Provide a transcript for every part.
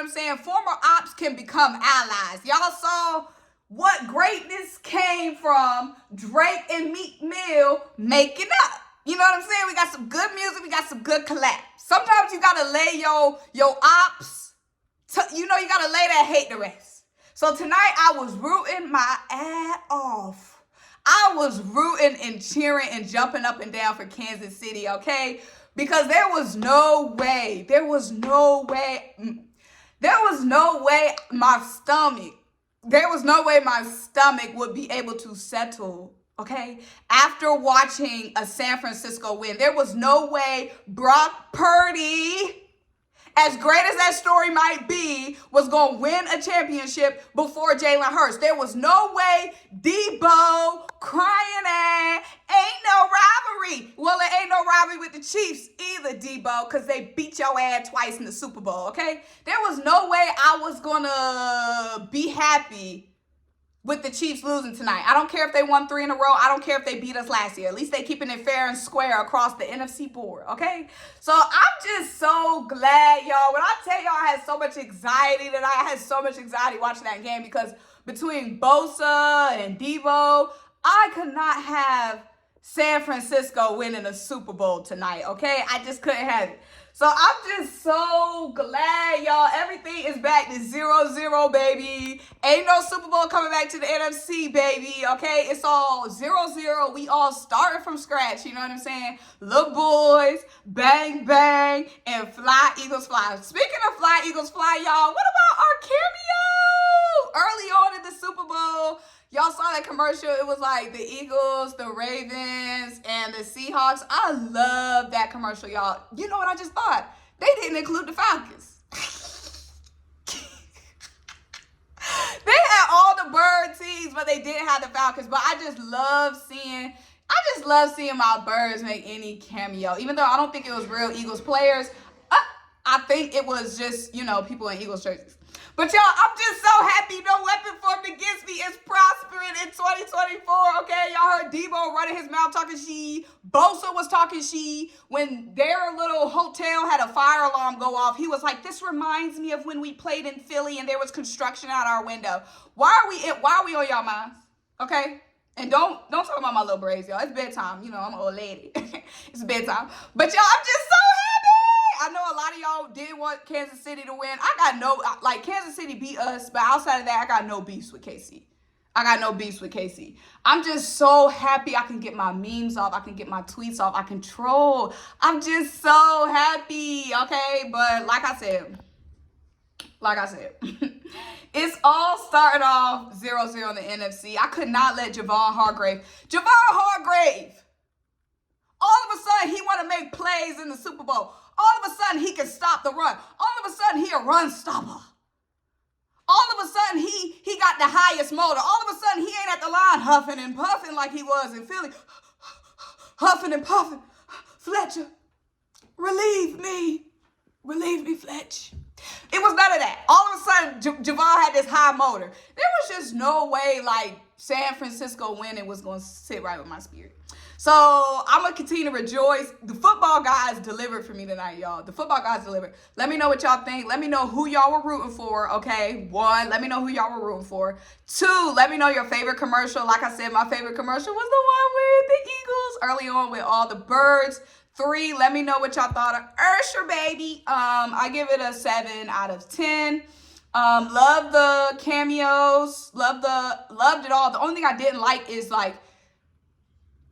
what I'm saying? Former ops can become allies. Y'all saw what greatness came from Drake and Meek Mill making up. You know what I'm saying? We got some good music. We got some good collabs. Sometimes you got to lay your ops, you got to lay that hate to rest. So tonight I was rooting my ass off. I was rooting and cheering and jumping up and down for Kansas City, okay? Because there was no way my stomach would be able to settle, okay? After watching a San Francisco win, there was no way Brock Purdy, as great as that story might be, was going to win a championship before Jalen Hurts. There was no way Deebo crying at ain't no rivalry. Well, it ain't no rivalry with the Chiefs either, Deebo, because they beat your ass twice in the Super Bowl, okay? There was no way I was going to be happy with the Chiefs losing tonight. I don't care if they won 3 in a row. I don't care if they beat us last year. At least they keeping it fair and square across the NFC board, okay? So I'm just so glad, y'all. When I tell y'all I had so much anxiety tonight, I had so much anxiety watching that game because between Bosa and Deebo, I could not have San Francisco winning a Super Bowl tonight, okay? I just couldn't have it. So I'm just so glad, y'all. Everything is back to 0-0, baby. Ain't no Super Bowl coming back to the NFC, baby, okay? It's all 0-0. We all started from scratch, you know what I'm saying? Little boys, bang, bang, and fly, Eagles, fly. Speaking of fly, Eagles, fly, y'all, what about our cameo? Early on in the Super Bowl, y'all saw that commercial. It was like the Eagles, the Ravens, and the Seahawks. I love that commercial, y'all. You know what I just thought? They didn't include the Falcons. They had all the bird teams, but they didn't have the Falcons. But I just love seeing my birds make any cameo. Even though I don't think it was real Eagles players. I think it was just, people in Eagles jerseys. But y'all, I'm just so happy no weapon formed against me is prospering in 2024, okay? Y'all heard Deebo running his mouth talking she. Bosa was talking she. When their little hotel had a fire alarm go off, he was like, this reminds me of when we played in Philly and there was construction out our window. Why are we on y'all minds, okay? And don't talk about my little braids, y'all. It's bedtime. I'm an old lady. It's bedtime. But y'all, I'm just so happy. I know a lot of y'all did want Kansas City to win. Kansas City beat us, but outside of that, I got no beefs with KC. I'm just so happy I can get my memes off. I can get my tweets off. I can troll. I'm just so happy, okay? But like I said, it's all started off 0-0 in the NFC. I could not let Javon Hargrave, all of a sudden, he want to make plays in the Super Bowl. All of a sudden, he can stop the run. All of a sudden, he a run stopper. All of a sudden, he got the highest motor. All of a sudden, he ain't at the line huffing and puffing like he was in Philly. Huffing and puffing. Fletcher, relieve me. Relieve me, Fletch. It was none of that. All of a sudden, Javon had this high motor. There was just no way, San Francisco winning was going to sit right with my spirit. So I'm going to continue to rejoice. The football guys delivered for me tonight, y'all. The football guys delivered. Let me know what y'all think. Let me know who y'all were rooting for, okay? 1, let me know who y'all were rooting for. 2, let me know your favorite commercial. Like I said, my favorite commercial was the one with the Eagles early on with all the birds. 3, let me know what y'all thought of Ursher, baby. I give it a 7 out of 10. Love the cameos. Loved it all. The only thing I didn't like is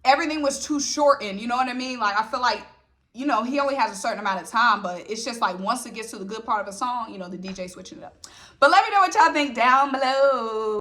everything was too shortened, you know what I mean? I feel like, he only has a certain amount of time, but it's just once it gets to the good part of a song, the DJ switching it up. But let me know what y'all think down below.